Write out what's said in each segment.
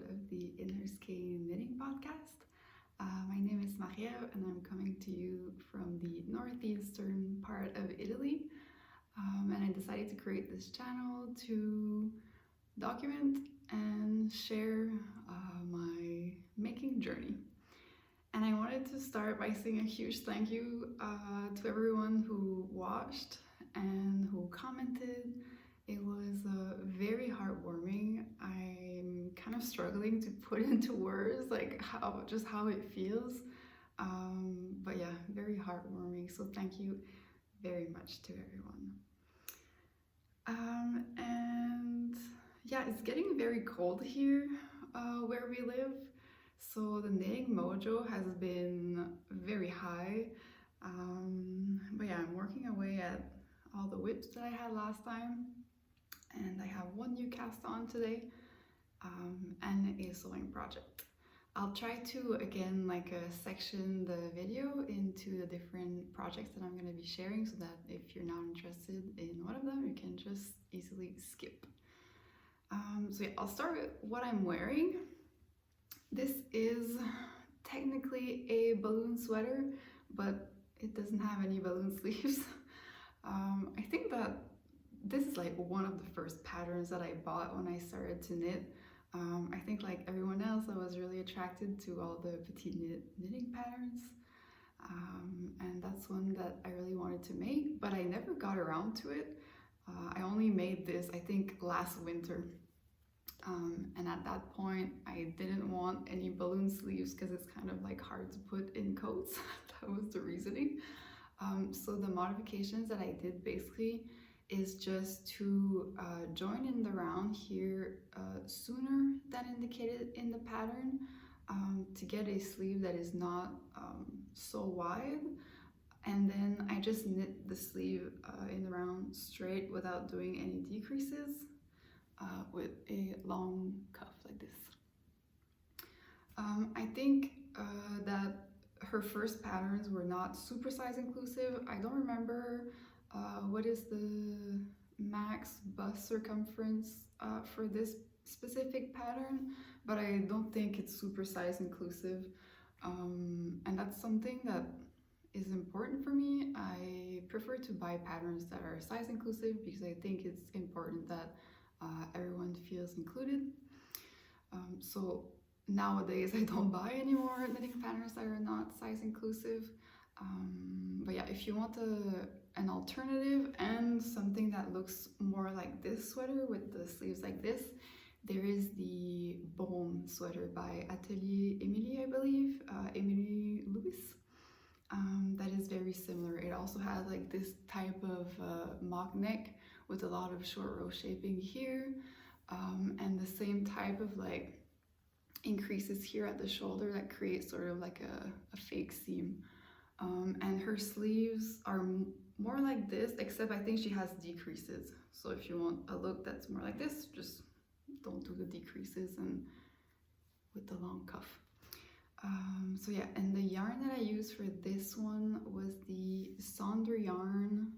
of the Inner Skein Knitting Podcast. My name is Maria and I'm coming to you from the northeastern part of Italy. And I decided to create this channel to document and share my making journey. And I wanted to start by saying a huge thank you to everyone who watched and who commented. It was very heartwarming. I'm kind of struggling to put into words like how it feels. But yeah, very heartwarming. So thank you very much to everyone. And yeah, it's getting very cold here where we live. So the knitting mojo has been very high. But yeah, I'm working away at all the whips that I had last time. And I have one new cast on today and a sewing project. I'll try to again section the video into the different projects that I'm going to be sharing so that if you're not interested in one of them, you can just easily skip. So yeah, I'll start with what I'm wearing. This is technically a balloon sweater, but it doesn't have any balloon sleeves. I think that this is like one of the first patterns that I bought when I started to knit. I think like everyone else, I was really attracted to all the PetiteKnit knitting patterns. And that's one that I really wanted to make, but I never got around to it. I only made this, I think, last winter. And at that point, I didn't want any balloon sleeves because it's kind of like hard to put in coats. That was the reasoning. So the modifications that I did basically is just to join in the round here sooner than indicated in the pattern to get a sleeve that is not so wide, and then I just knit the sleeve in the round straight without doing any decreases with a long cuff like this. I think that her first patterns were not super size inclusive. I don't remember what is the max bust circumference for this specific pattern, but I don't think it's super size inclusive, and that's something that is important for me. I prefer to buy patterns that are size inclusive because I think it's important that everyone feels included. So nowadays I don't buy any more knitting patterns that are not size inclusive. But yeah, if you want an alternative and something that looks more like this sweater with the sleeves like this, there is the Bone sweater by Atelier Emilie, I believe, Emilie Louis. That is very similar. It also has like this type of mock neck with a lot of short row shaping here, and the same type of like increases here at the shoulder that create sort of like a fake seam. And her sleeves are more like this, except I think she has decreases. So if you want a look that's more like this, just don't do the decreases and with the long cuff. So yeah, and the yarn that I used for this one was the Sonder yarn.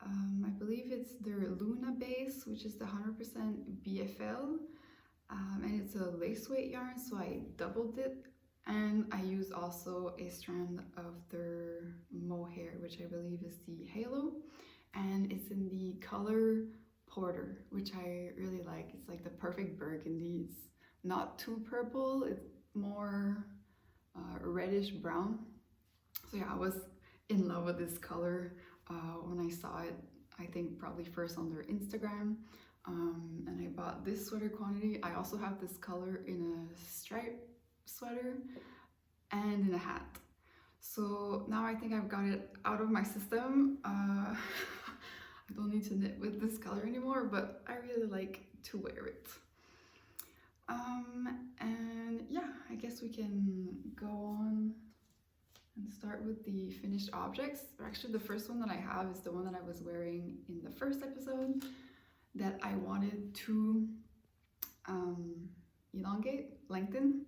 I believe it's their Luna base, which is the 100% BFL. And it's a lace weight yarn, so I doubled it. And I used also a strand of their mohair, which I believe is the Halo. And it's in the color Porter, which I really like. It's like the perfect burgundy. It's not too purple, it's more reddish brown. So yeah, I was in love with this color when I saw it, I think probably first on their Instagram. And I bought this sweater quantity. I also have this color in a stripe sweater and in a hat. So now I think I've got it out of my system. I don't need to knit with this color anymore, but I really like to wear it. And yeah, I guess we can go on and start with the finished objects. Actually, the first one that I have is the one that I was wearing in the first episode that I wanted to lengthen.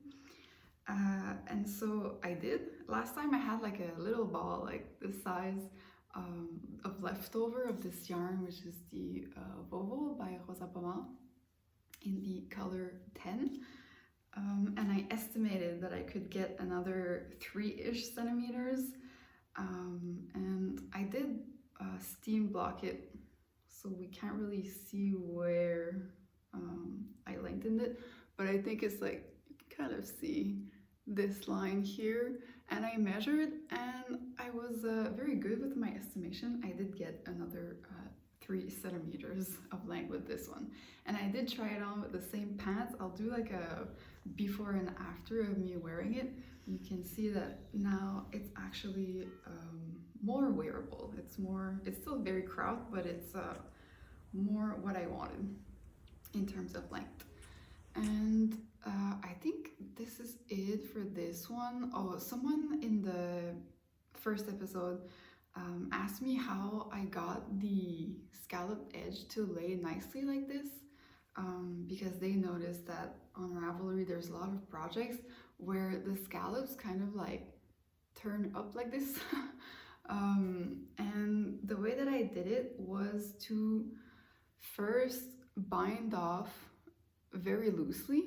And so I did. Last time I had like a little ball like this size of leftover of this yarn, which is the Vovo by Rosa Pommel in the color 10. And I estimated that I could get another 3-ish centimeters. And I did steam block it, so we can't really see where I lengthened it, but I think it's like, you can kind of see this line here, and I measured, and I was very good with my estimation. I did get another 3 centimeters of length with this one, and I did try it on with the same pants. I'll do like a before and after of me wearing it. You can see that now it's actually more wearable. It's still very cropped, but it's more what I wanted in terms of length. And I think this is it for this one. Oh, someone in the first episode asked me how I got the scalloped edge to lay nicely like this, because they noticed that on Ravelry there's a lot of projects where the scallops kind of like turn up like this. And the way that I did it was to first bind off very loosely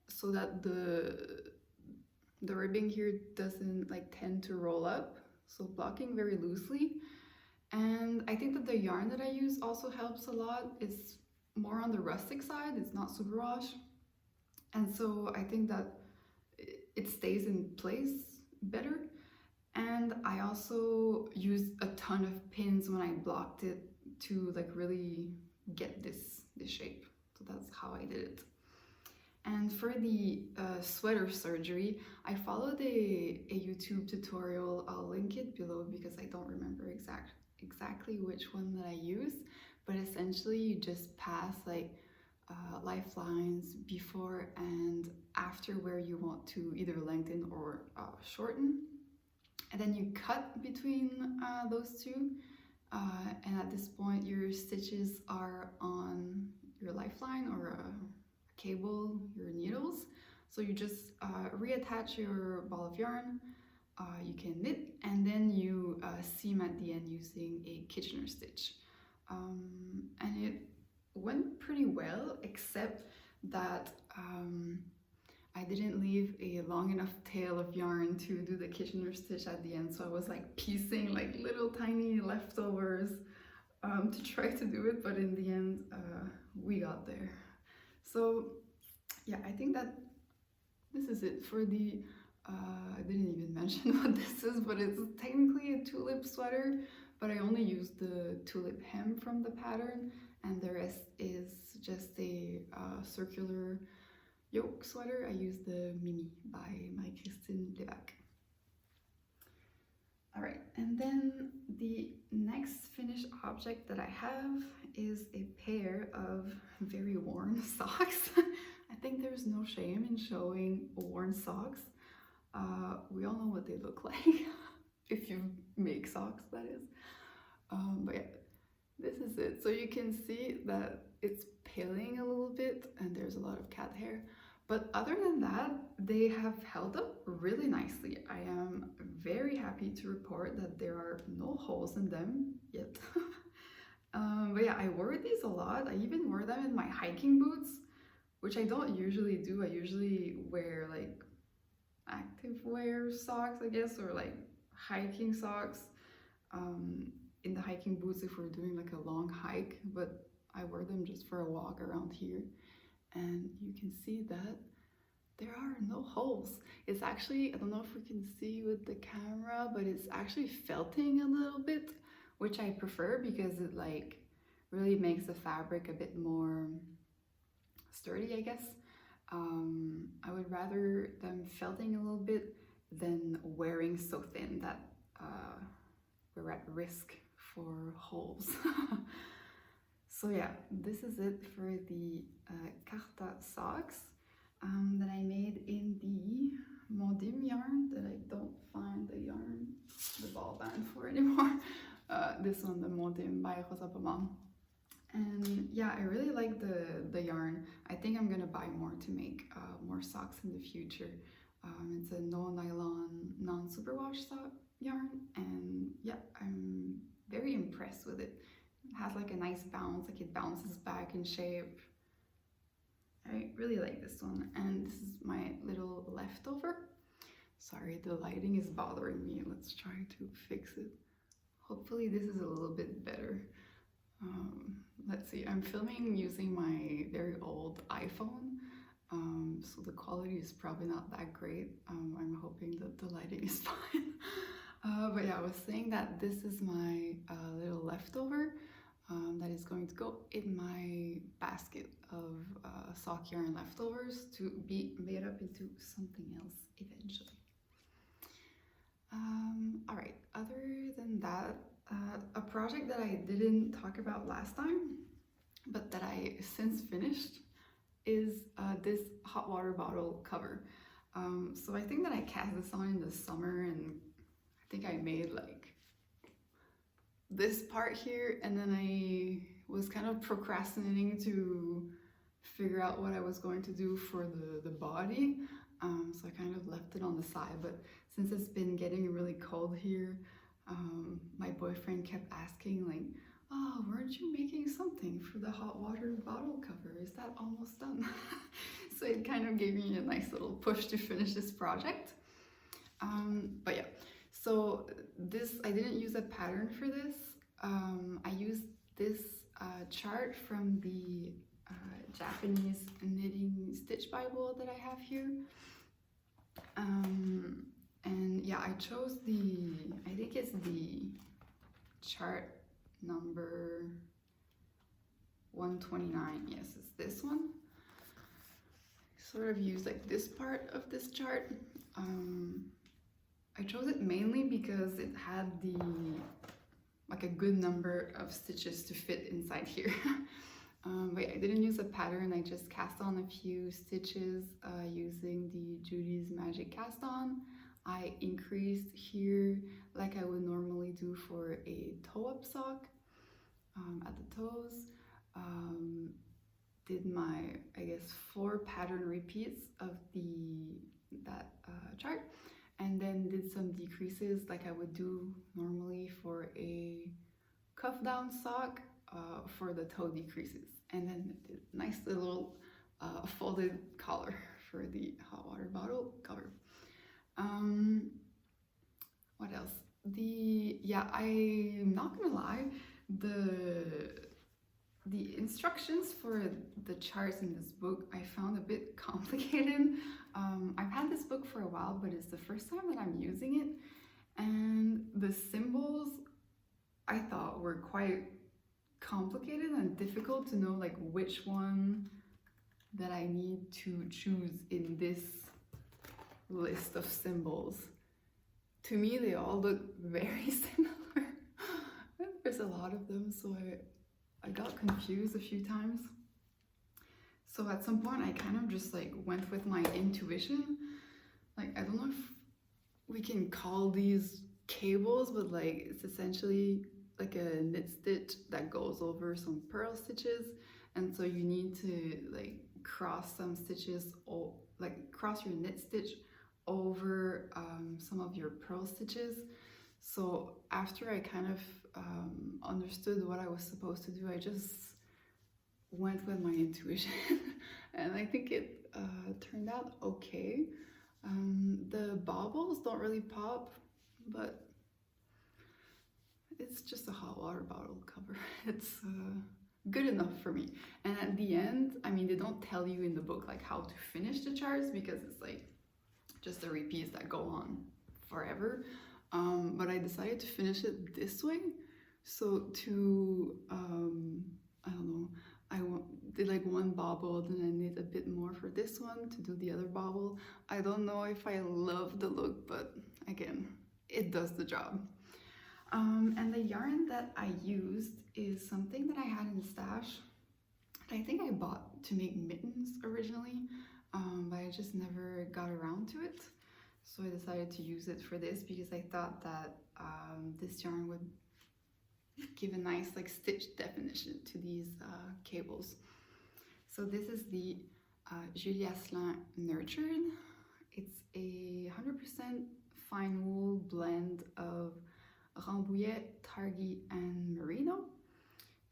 so that the ribbing here doesn't like tend to roll up, so blocking very loosely. And I think that the yarn that I use also helps a lot. It's more on the rustic side, it's not superwash, and so I think that it stays in place better. And I also used a ton of pins when I blocked it to like really get this shape. So that's how I did it. And for the sweater surgery, I followed a YouTube tutorial. I'll link it below because I don't remember exactly which one that I used, but essentially you just pass like lifelines before and after where you want to either lengthen or shorten, and then you cut between those two, and at this point your stitches are on your lifeline or a cable, your needles. So you just reattach your ball of yarn, you can knit, and then you seam at the end using a Kitchener stitch. And it went pretty well, except that I didn't leave a long enough tail of yarn to do the Kitchener stitch at the end, so I was like piecing like little tiny leftovers to try to do it, but in the end we got there. So yeah, I think that this is it for the I didn't even mention what this is, but it's technically a tulip sweater, but I only used the tulip hem from the pattern, and the rest is just a circular yoke sweater. I used the Mimi by my Christine Levesque. All right, and then the next finished object that I have is a pair of very worn socks. I think there's no shame in showing worn socks. We all know what they look like, if you make socks, that is. But yeah, this is it. So you can see that it's peeling a little bit and there's a lot of cat hair. But other than that, they have held up really nicely. I am very happy to report that there are no holes in them yet. But yeah, I wore these a lot. I even wore them in my hiking boots, which I don't usually do. I usually wear like active wear socks, I guess, or like hiking socks in the hiking boots if we're doing like a long hike, but I wear them just for a walk around here. And you can see that there are no holes. It's actually, I don't know if we can see with the camera, but it's actually felting a little bit, which I prefer because it like really makes the fabric a bit more sturdy, I guess. I would rather them felting a little bit than wearing so thin that we're at risk for holes. So yeah, this is it for the Carta Socks that I made in the Mondim yarn that I don't find the yarn, the ball band for anymore. This one, the Mondim by Rosa Pommam. And yeah, I really like the yarn. I think I'm gonna buy more to make more socks in the future. It's a no nylon, non-superwash sock yarn, and yeah, I'm very impressed with it. It has like a nice bounce, like it bounces back in shape. I really like this one, and this is my little leftover. Sorry, the lighting is bothering me. Let's try to fix it. Hopefully this is a little bit better. Let's see, I'm filming using my very old iPhone, so the quality is probably not that great. I'm hoping that the lighting is fine. But yeah, I was saying that this is my little leftover that is going to go in my basket of sock yarn leftovers to be made up into something else eventually. All right, other than that, a project that I didn't talk about last time, but that I since finished, is this hot water bottle cover. So I think that I cast this on in the summer, and I think I made like this part here, and then I was kind of procrastinating to figure out what I was going to do for the body. So I kind of left it on the side, but since it's been getting really cold here, my boyfriend kept asking like, oh, weren't you making something for the hot water bottle cover? Is that almost done? So it kind of gave me a nice little push to finish this project. But yeah, so this, I didn't use a pattern for this. I used this chart from the Japanese knitting stitch Bible that I have here. And yeah, I chose I think it's the chart number 129. Yes, it's this one. Sort of use like this part of this chart. I chose it mainly because it had like a good number of stitches to fit inside here. But yeah, I didn't use a pattern, I just cast on a few stitches using the Judy's Magic Cast On. I increased here like I would normally do for a toe-up sock at the toes. Did my, I guess, 4 pattern repeats of that chart, and then did some decreases like I would do normally for a cuff down sock for the toe decreases, and then did a nice little folded collar for the hot water bottle cover. What else? Yeah, I'm not gonna lie, the instructions for the charts in this book I found a bit complicated. I've had this book for a while, but it's the first time that I'm using it, and the symbols I thought were quite complicated and difficult to know like which one that I need to choose in this list of symbols. To me, they all look very similar. There's a lot of them, so I got confused a few times. So at some point I kind of just like went with my intuition. Like, I don't know if we can call these cables, but like it's essentially like a knit stitch that goes over some purl stitches, and so you need to like cross some stitches, or like cross your knit stitch over some of your purl stitches. So after I kind of understood what I was supposed to do, I just went with my intuition and I think it turned out okay. The baubles don't really pop, but it's just a hot water bottle cover. It's good enough for me. And at the end, I mean, they don't tell you in the book like how to finish the charts, because it's like just the repeats that go on forever. But I decided to finish it this way. So to, I don't know, I did like one bobble, then I knit a bit more for this one to do the other bobble. I don't know if I love the look, but again, it does the job. And the yarn that I used is something that I had in the stash. I think I bought to make mittens originally, but I just never got around to it. So I decided to use it for this because I thought that this yarn would give a nice like stitch definition to these cables. So this is the Julie Asselin Nurtured. It's a 100% fine wool blend of Rambouillet, Targhee, and Merino.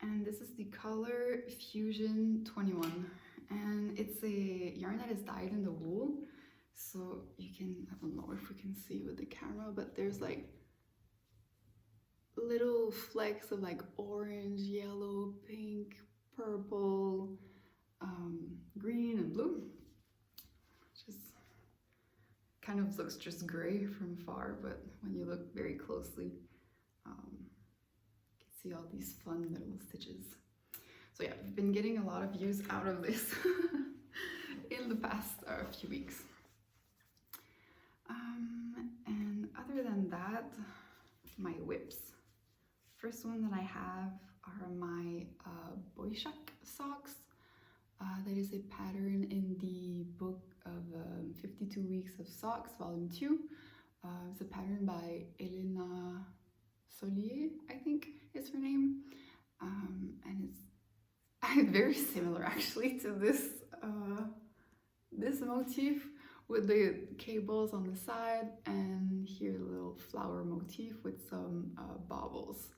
And this is the color Fusion 21. and it's a yarn that is dyed in the wool. So you can, I don't know if we can see with the camera, but there's like little flecks of like orange, yellow, pink, purple, green and blue. Just kind of looks just gray from far, but when you look very closely, you can see all these fun little stitches. So yeah, I've been getting a lot of use out of this in the past few weeks. And other than that, my whips. First one that I have are my Boixac Socks. That is a pattern in the book of 52 Weeks of Socks, Volume 2. It's a pattern by Elena Solier, I think is her name. And it's very similar actually to this this motif with the cables on the side, and here a little flower motif with some baubles.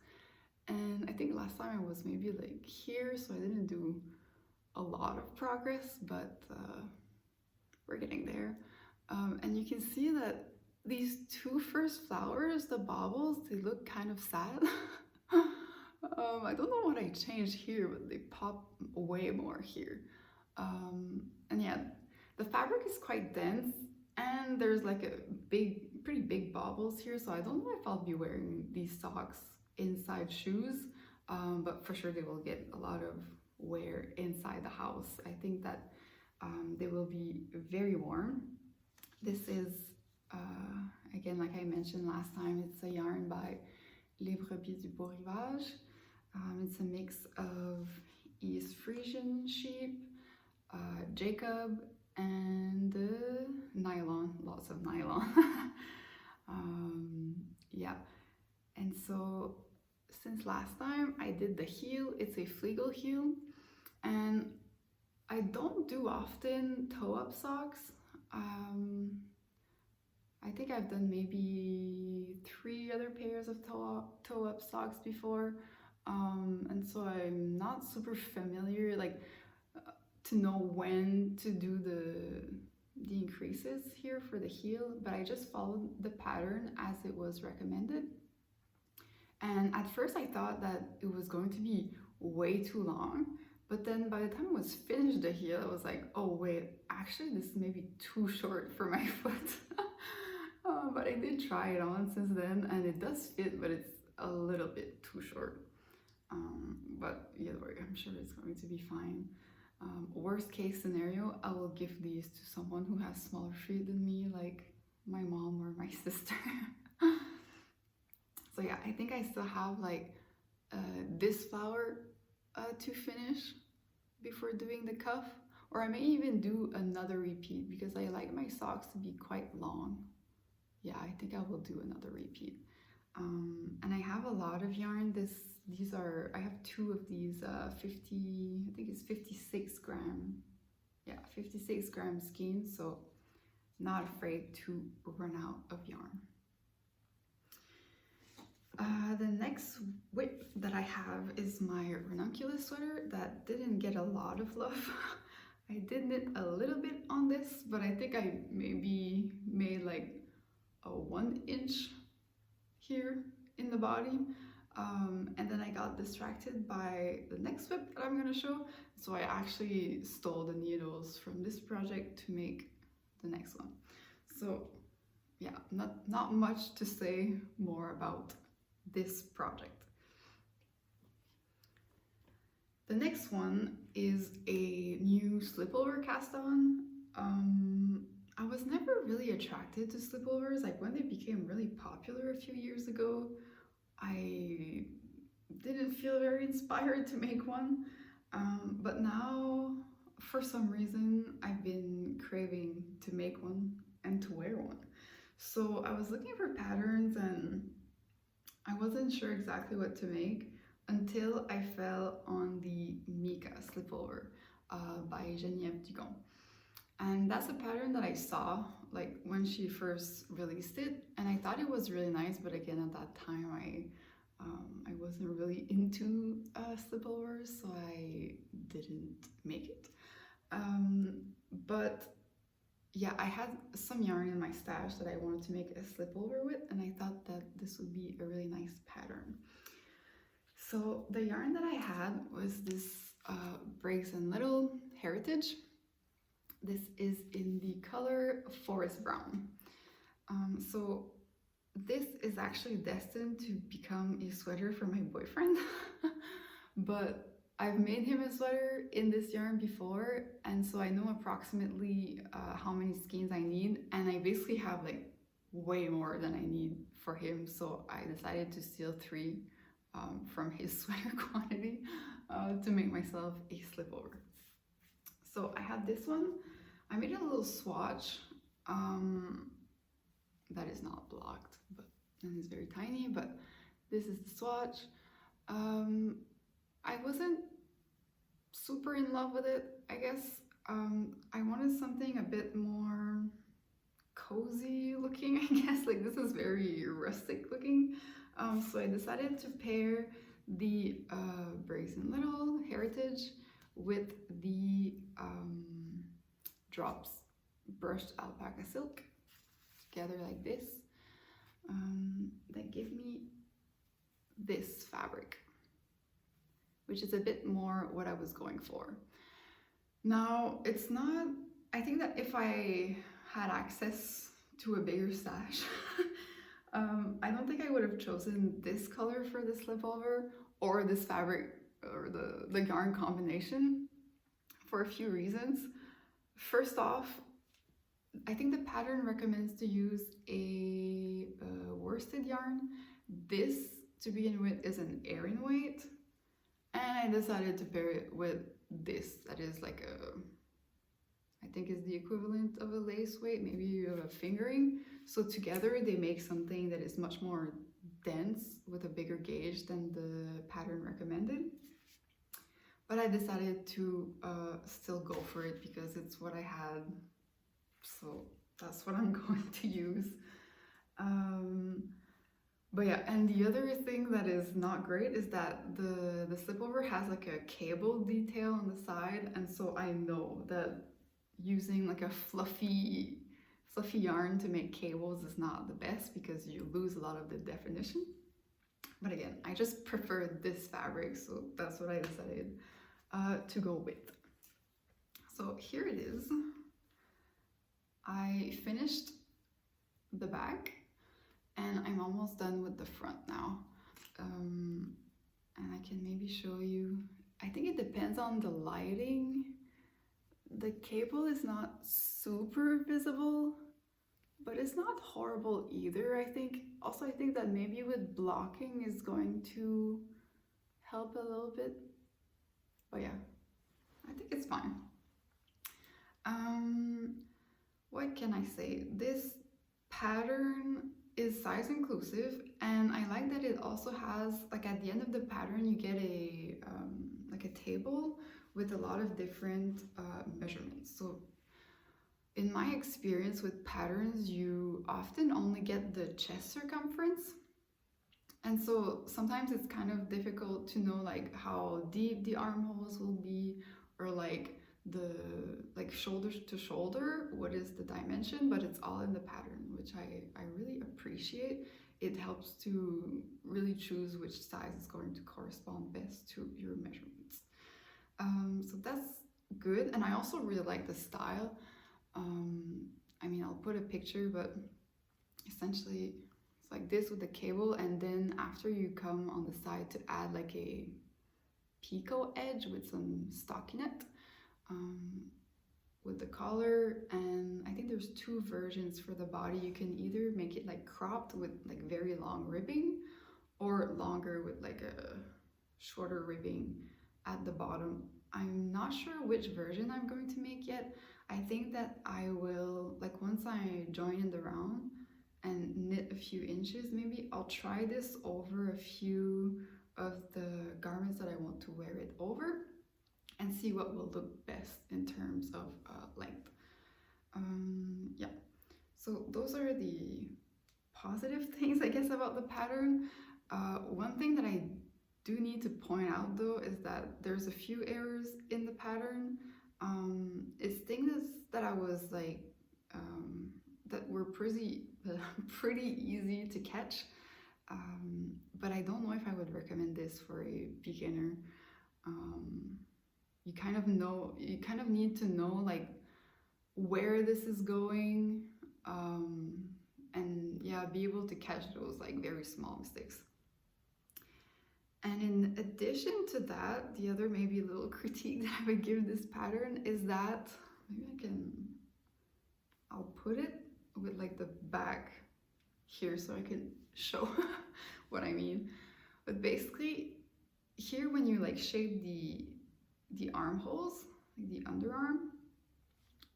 And I think last time I was maybe like here, so I didn't do a lot of progress, but we're getting there. And you can see that these two first flowers, the baubles, they look kind of sad. I don't know what I changed here, but they pop way more here. And yeah, the fabric is quite dense, and there's like a pretty big baubles here, so I don't know if I'll be wearing these socks inside shoes, but for sure they will get a lot of wear inside the house. I think that they will be very warm. This is, again, like I mentioned last time, it's a yarn by Les Brebis du Beau Rivage. It's a mix of East Frisian sheep, Jacob, and nylon, lots of nylon. Yeah, and so since last time I did the heel, it's a Flegel heel, and I don't do often toe-up socks. I think I've done maybe 3 other pairs of toe-up socks before, and so I'm not super familiar to know when to do the increases here for the heel, but I just followed the pattern as it was recommended. And at first I thought that it was going to be way too long, but then by the time it was finished the heel, I was like, oh wait, actually this is maybe too short for my foot. But I did try it on since then, and it does fit, but it's a little bit too short. But either way, I'm sure it's going to be fine. Worst case scenario, I will give these to someone who has smaller feet than me, like my mom or my sister. So yeah, I think I still have like this flower to finish before doing the cuff, or I may even do another repeat because I like my socks to be quite long. Yeah, I think I will do another repeat. And I have a lot of yarn. I have 2 of these 50, I think it's 56 gram. Yeah, 56 gram skein, so not afraid to run out of yarn. The next whip that I have is my Ranunculus sweater that didn't get a lot of love. I did knit a little bit on this, but I think I maybe made like a 1 inch here in the body. And then I got distracted by the next whip that I'm gonna show. So I actually stole the needles from this project to make the next one. So yeah, not much to say more about this project. The next one is a new slipover cast on. I was never really attracted to slipovers. Like when they became really popular a few years ago, I didn't feel very inspired to make one. But now, for some reason, I've been craving to make one and to wear one. So I was looking for patterns and I wasn't sure exactly what to make until I fell on the Mika Slipover by Genievre Dugon. And that's a pattern that I saw like when she first released it, and I thought it was really nice, but again at that time I wasn't really into slipovers, so I didn't make it. But yeah, I had some yarn in my stash that I wanted to make a slip over with, and I thought that this would be a really nice pattern. So the yarn that I had was this Briggs & Little Heritage. This is in the color Forest Brown. So this is actually destined to become a sweater for my boyfriend, but I've made him a sweater in this yarn before, and so I know approximately how many skeins I need, and I basically have like way more than I need for him, so I decided to steal 3 from his sweater quantity to make myself a slipover. So I have this one. I made a little swatch that is not blocked, but and it's very tiny, but this is the swatch. I wasn't super in love with it, I guess. I wanted something a bit more cozy looking, I guess. Like, this is very rustic looking. So I decided to pair the Briggs & Little Heritage with the Drops brushed alpaca silk together like this. That gave me this fabric, which is a bit more what I was going for. Now, it's not, I think that if I had access to a bigger stash, I don't think I would have chosen this color for the slipover or this fabric or the yarn combination for a few reasons. First off, I think the pattern recommends to use a worsted yarn. This, to begin with, is an Aran weight, and I decided to pair it with this that is like I think is the equivalent of a lace weight, maybe you have a fingering. So together they make something that is much more dense with a bigger gauge than the pattern recommended. But I decided to still go for it because it's what I had, so that's what I'm going to use. But yeah, and the other thing that is not great is that the slipover has like a cable detail on the side, and so I know that using like a fluffy yarn to make cables is not the best because you lose a lot of the definition. But again, I just prefer this fabric, so that's what I decided to go with. So here it is. I finished the back and I'm almost done with the front now. And I can maybe show you, I think it depends on the lighting. The cable is not super visible, but it's not horrible either, I think. Also, I think that maybe with blocking is going to help a little bit. But yeah, I think it's fine. What can I say? This pattern is size inclusive, and I like that it also has, like at the end of the pattern, you get a like a table with a lot of different measurements. So in my experience with patterns, you often only get the chest circumference. And so sometimes it's kind of difficult to know like how deep the armholes will be, or like the shoulder to shoulder, what is the dimension, but it's all in the pattern, which I really appreciate. It helps to really choose which size is going to correspond best to your measurements. So that's good, and I also really like the style. I mean, I'll put a picture, but essentially it's like this with the cable, and then after you come on the side to add like a picot edge with some stockinette with the collar. And I think there's 2 versions for the body. You can either make it like cropped with like very long ribbing, or longer with like a shorter ribbing at the bottom. I'm not sure which version I'm going to make yet. I think that I will, like once I join in the round and knit a few inches, maybe I'll try this over a few of the garments that I want to wear it over and see what will look best in terms of length. Yeah, so those are the positive things, I guess, about the pattern. One thing that I do need to point out though is that there's a few errors in the pattern. It's things that I was like, that were pretty easy to catch. But I don't know if I would recommend this for a beginner. You kind of need to know like where this is going, and yeah, be able to catch those like very small mistakes. And in addition to that, the other maybe little critique that I would give this pattern is that, I'll put it with like the back here so I can show what I mean. But basically here, when you like shape the armholes, like the underarm,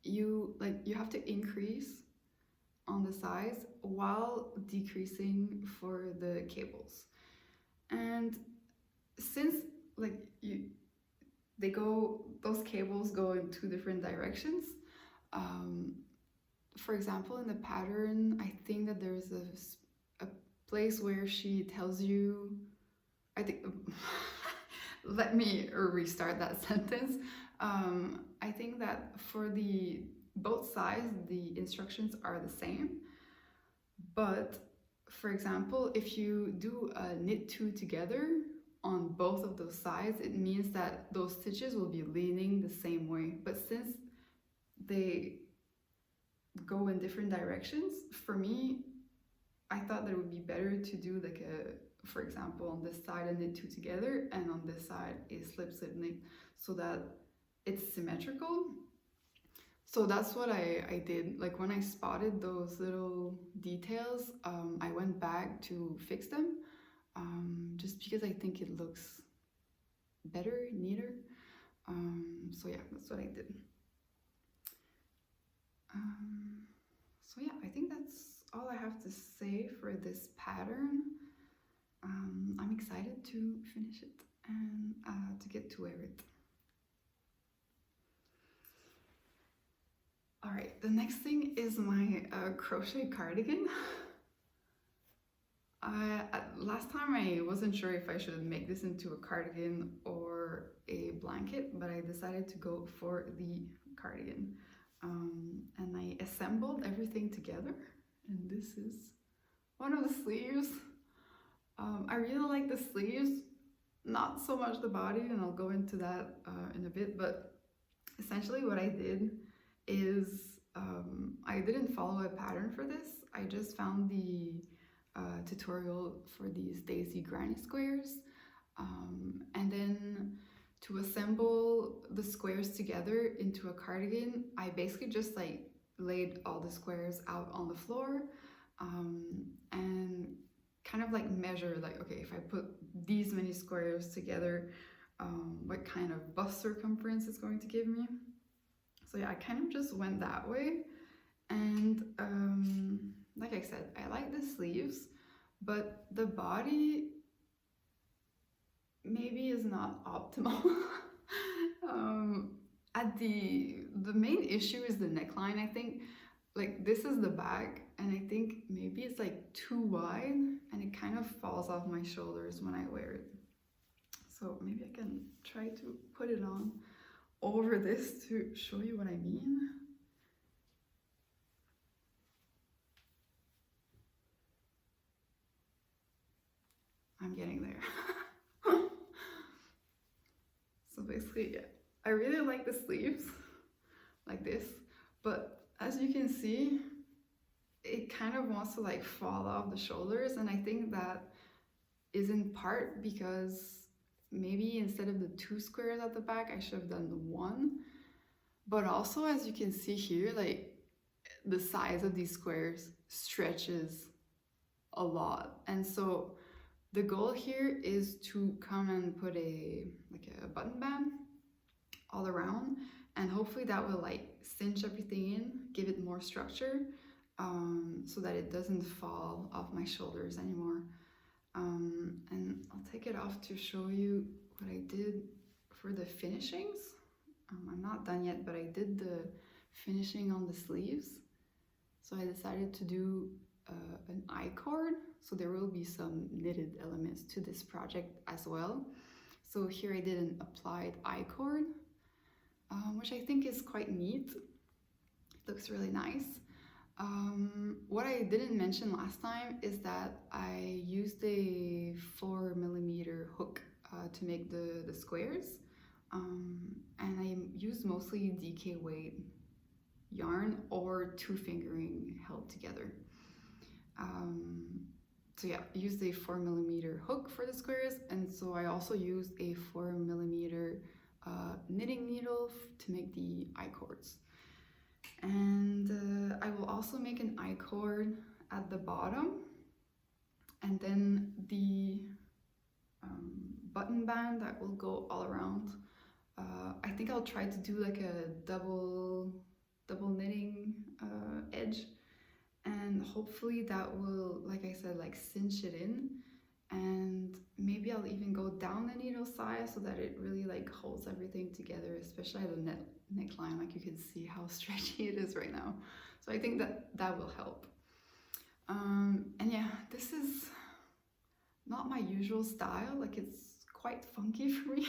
you have to increase on the size while decreasing for the cables. And since like those cables go in two different directions. For example, in the pattern, I think that there's a place where she tells you, I think, let me restart that sentence. I think that for both sides, the instructions are the same. But for example, if you do a knit two together on both of those sides, it means that those stitches will be leaning the same way. But since they go in different directions, for me, I thought that it would be better to do like for example, on this side a knit two together, and on this side a slip knit, so that it's symmetrical. So that's what I did. Like when I spotted those little details, I went back to fix them, just because I think it looks better, neater. So yeah, that's what I did. So yeah, I think that's all I have to say for this pattern. I'm excited to finish it and to get to wear it. Alright, the next thing is my crochet cardigan. Last time I wasn't sure if I should make this into a cardigan or a blanket, but I decided to go for the cardigan. And I assembled everything together, and this is one of the sleeves. I really like the sleeves, not so much the body, and I'll go into that in a bit, but essentially what I did is I didn't follow a pattern for this. I just found the tutorial for these daisy granny squares, and then to assemble the squares together into a cardigan, I basically just like laid all the squares out on the floor, and kind of like measure, like, okay, if I put these many squares together, what kind of bust circumference it's going to give me. So yeah, I kind of just went that way. And like I said, I like the sleeves, but the body maybe is not optimal. The main issue is the neckline. I think like this is the back, and I think maybe it's like too wide, and it kind of falls off my shoulders when I wear it. So maybe I can try to put it on over this to show you what I mean. I'm getting there. So basically, yeah, I really like the sleeves like this, but as you can see, it kind of wants to like fall off the shoulders, and I think that is in part because maybe instead of the 2 squares at the back, I should have done the 1. But also, as you can see here, like the size of these squares stretches a lot, and so the goal here is to come and put a button band all around, and hopefully that will like cinch everything in, give it more structure, so that it doesn't fall off my shoulders anymore. And I'll take it off to show you what I did for the finishings. I'm not done yet, but I did the finishing on the sleeves. So I decided to do an I-cord, so there will be some knitted elements to this project as well. So here I did an applied I-cord, which I think is quite neat. It looks really nice. What I didn't mention last time is that I used a 4mm hook to make the squares, and I used mostly DK weight yarn or 2-fingering held together. So yeah, I used a 4mm hook for the squares, and so I also used a 4mm knitting needle to make the I-cords. And I will also make an I-cord at the bottom, and then the button band that will go all around. I think I'll try to do like a double knitting edge, and hopefully that will, like I said, like cinch it in, and maybe I'll even go down the needle size so that it really like holds everything together, especially at the neckline. Like you can see how stretchy it is right now, so I think that will help. And yeah, this is not my usual style, like it's quite funky for me.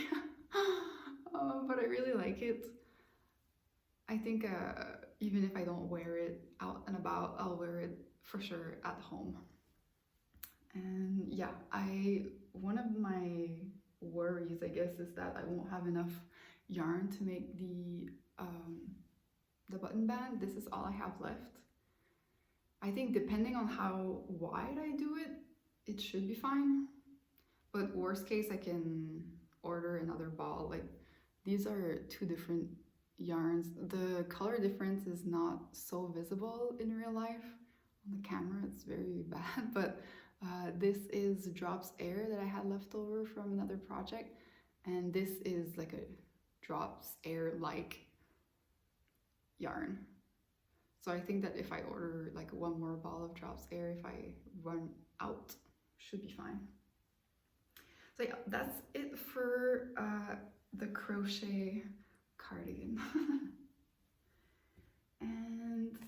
But I really like it. I think even if I don't wear it out and about, I'll wear it for sure at home. And yeah, one of my worries, I guess, is that I won't have enough yarn to make the button band. This is all I have left. I think depending on how wide I do it, it should be fine. But worst case, I can order another ball. Like, these are 2 different yarns. The color difference is not so visible in real life. On the camera, it's very bad, but this is Drops Air that I had left over from another project, and this is like a Drops Air like yarn. So I think that if I order like 1 more ball of Drops Air, if I run out, should be fine. So yeah, that's it for the crochet cardigan. And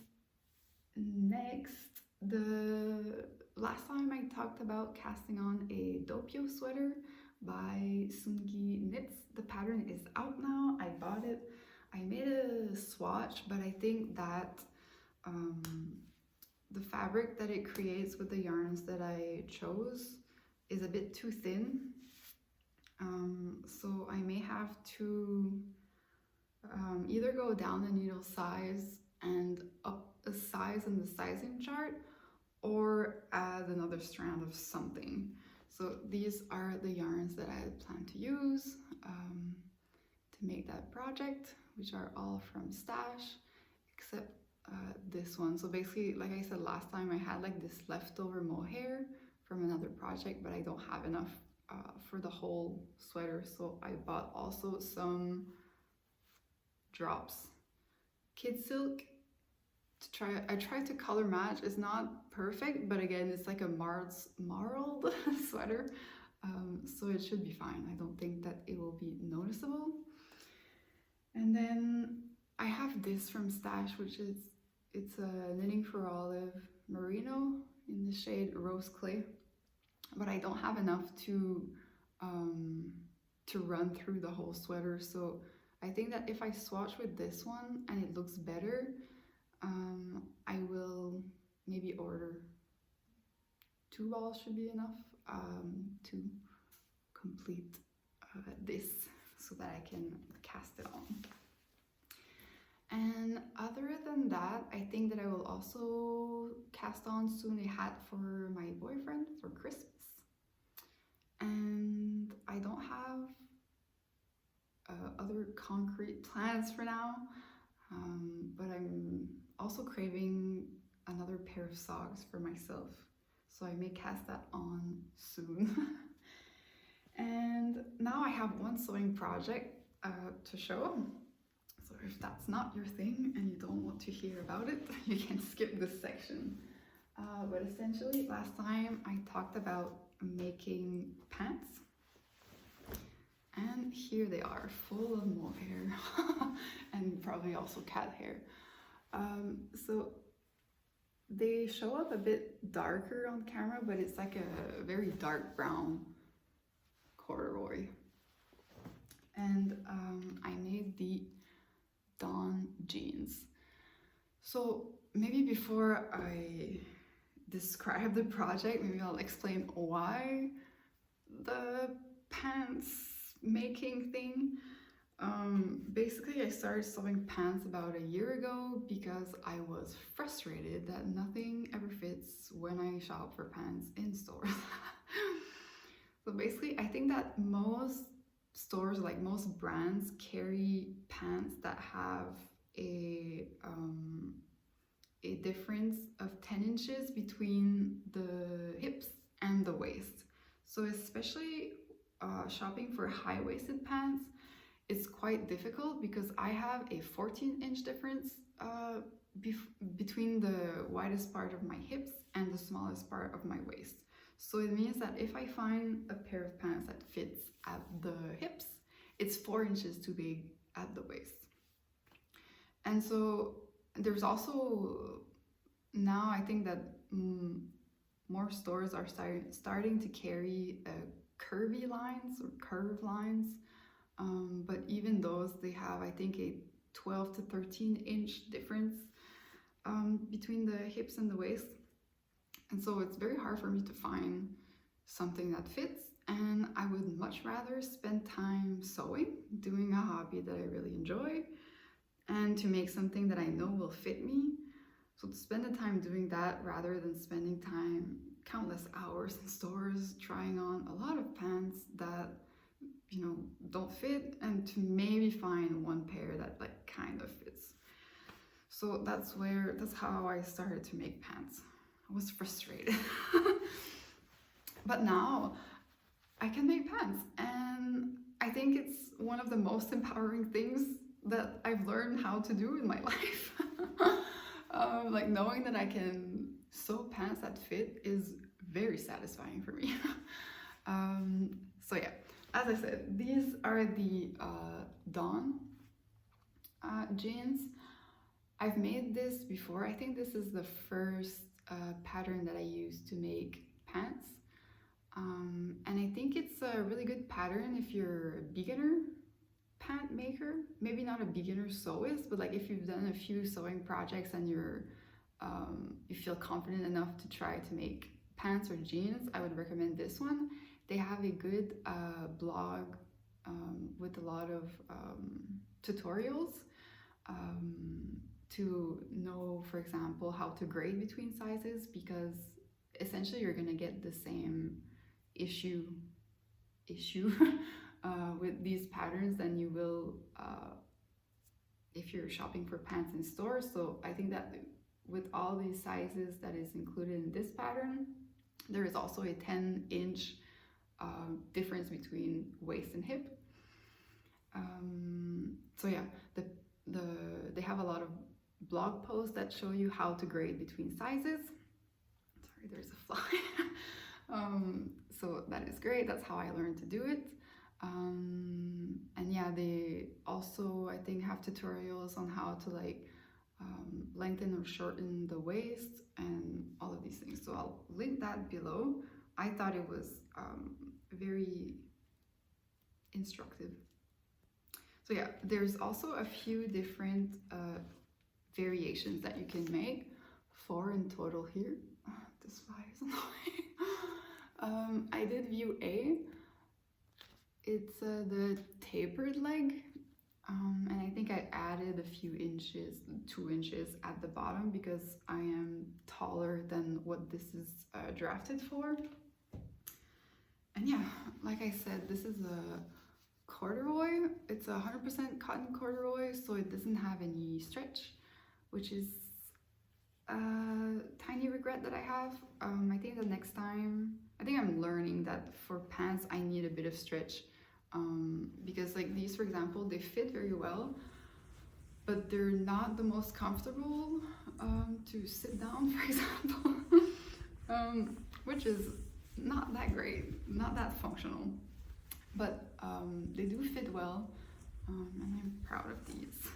next, the last time I talked about casting on a Doppio sweater by Seunghee Knits. The pattern is out now. I bought it. I made a swatch, but I think that the fabric that it creates with the yarns that I chose is a bit too thin. So I may have to either go down the needle size and up a size in the sizing chart, or add another strand of something. So these are the yarns that I had planned to use to make that project, which are all from Stash, except this one. So basically, like I said last time, I had like this leftover mohair from another project, but I don't have enough for the whole sweater, so I bought also some drops kid silk to try. I tried to color match. It's not perfect, but again, it's like a marled sweater, so it should be fine. I don't think that it will be noticeable. And then I have this from Stash, which is, it's a Knitting for Olive merino in the shade Rose Clay, but I don't have enough to run through the whole sweater. So I think that if I swatch with this one and it looks better, I will maybe order 2 balls should be enough to complete this so that I can cast it on. And other than that, I think that I will also cast on soon a hat for my boyfriend for Christmas. And I don't have other concrete plans for now, but I'm also craving another pair of socks for myself, so I may cast that on soon. And now I have one sewing project to show. So if that's not your thing and you don't want to hear about it, you can skip this section. But essentially, last time I talked about making pants, and here they are, full of mohair and probably also cat hair. So they show up a bit darker on camera, but it's like a very dark brown corduroy. And I made the Dawn jeans. So maybe before I describe the project, maybe I'll explain why the pants making thing. Basically, I started sewing pants about a year ago because I was frustrated that nothing ever fits when I shop for pants in stores. So basically, I think that most stores, like most brands, carry pants that have a difference of 10 inches between the hips and the waist. So especially shopping for high-waisted pants, it's quite difficult because I have a 14-inch difference between the widest part of my hips and the smallest part of my waist. So it means that if I find a pair of pants that fits at the hips, it's 4 inches too big at the waist. And so there's also, now I think that more stores are starting to carry curvy lines or curved lines. But even those, they have, I think, a 12 to 13-inch difference between the hips and the waist. And so it's very hard for me to find something that fits. And I would much rather spend time sewing, doing a hobby that I really enjoy, and to make something that I know will fit me. So to spend the time doing that rather than spending time, countless hours in stores, trying on a lot of pants that, you know, don't fit, and to maybe find one pair that like kind of fits. So that's how I started to make pants. I was frustrated. But now I can make pants, and I think it's one of the most empowering things that I've learned how to do in my life. Like knowing that I can sew pants that fit is very satisfying for me. So yeah, as I said, these are the Dawn jeans. I've made this before. I think this is the first pattern that I used to make pants. And I think it's a really good pattern if you're a beginner pant maker. Maybe not a beginner sewist, but like if you've done a few sewing projects and you feel confident enough to try to make pants or jeans, I would recommend this one. They have a good blog with a lot of tutorials to know, for example, how to grade between sizes, because essentially you're gonna get the same issue with these patterns than you will if you're shopping for pants in stores. So I think that with all these sizes that is included in this pattern, there is also a 10-inch difference between waist and hip. So yeah, they have a lot of blog posts that show you how to grade between sizes. Sorry, there's a fly. So that is great. That's how I learned to do it. And yeah, they also, I think, have tutorials on how to like lengthen or shorten the waist and all of these things. So I'll link that below. I thought it was very instructive. So yeah, there's also a few different variations that you can make, 4 in total here. This fly is annoying. I did view A. It's the tapered leg, and I think I added a few inches, 2 inches at the bottom, because I am taller than what this is drafted for. And yeah, like I said, this is a corduroy. It's 100% cotton corduroy, so it doesn't have any stretch, which is a tiny regret that I have. I think the next time, I think I'm learning that for pants I need a bit of stretch, because like these, for example, they fit very well, but they're not the most comfortable to sit down, for example, which is not that great, not that functional, but they do fit well, and I'm proud of these.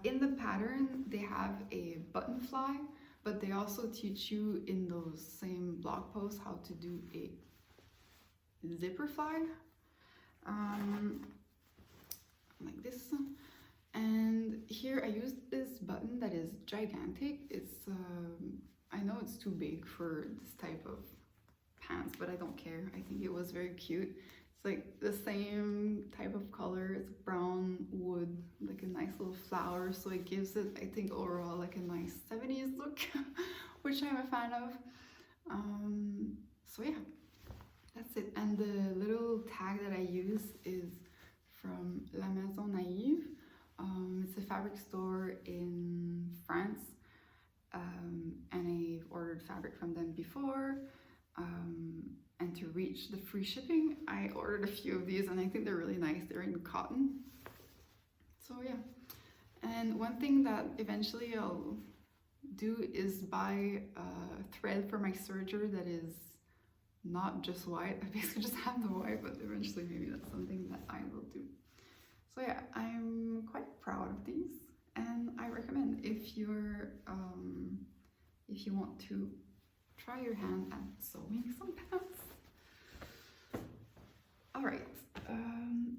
In the pattern, they have a button fly, but they also teach you in those same blog posts how to do a zipper fly, like this. And here I used this button that is gigantic. It's I know it's too big for this type of pants, but I don't care. I think it was very cute. It's like the same type of color. It's brown wood, like a nice little flower. So it gives it, I think, overall like a nice 70s look, which I'm a fan of. So yeah, that's it. And the little tag that I use is from La Maison Naïve. It's a fabric store in France, and I've ordered fabric from them before. And to reach the free shipping, I ordered a few of these, and I think they're really nice. They're in cotton. So yeah. And one thing that eventually I'll do is buy a thread for my serger that is not just white. I basically just have the white, but eventually maybe that's something that I will do. So yeah, I'm quite proud of these, and I recommend if you're if you want to try your hand at sewing some pants. All right,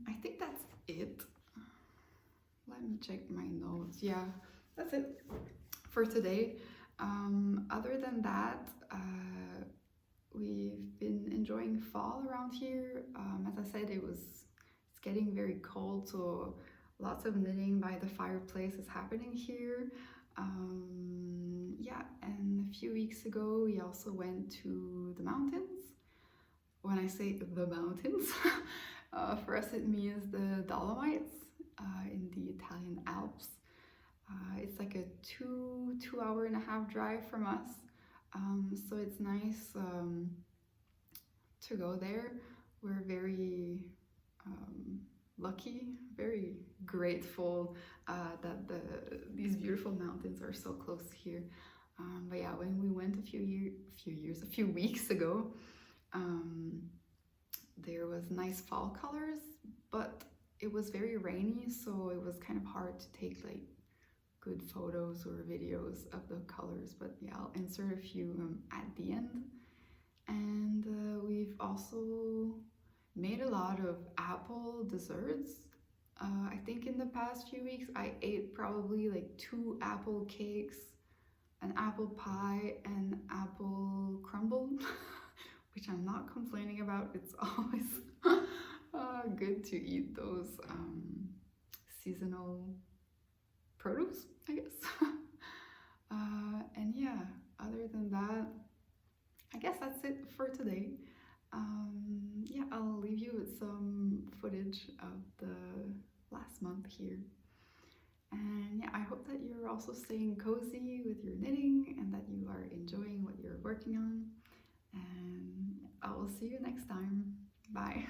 I think that's it. Let me check my notes. Yeah, that's it for today. Other than that, we've been enjoying fall around here. As I said, it's getting very cold, so lots of knitting by the fireplace is happening here. Yeah, and a few weeks ago we also went to the mountains. When I say the mountains, for us it means the Dolomites in the Italian Alps. It's like a two hour and a half drive from us, so it's nice to go there. We're very lucky, very grateful that these beautiful mountains are so close here. But yeah, when we went a few weeks ago, there was nice fall colors, but it was very rainy, so it was kind of hard to take like good photos or videos of the colors. But yeah, I'll insert a few at the end. And we've also made a lot of apple desserts. I think in the past few weeks I ate probably like 2 apple cakes, an apple pie, and apple crumble, which I'm not complaining about. It's always good to eat those seasonal produce, I guess. And yeah, other than that, I guess that's it for today. Yeah, I'll leave you with some footage of the last month here. And yeah, I hope that you're also staying cozy with your knitting and that you are enjoying what you're working on. And I will see you next time. Bye.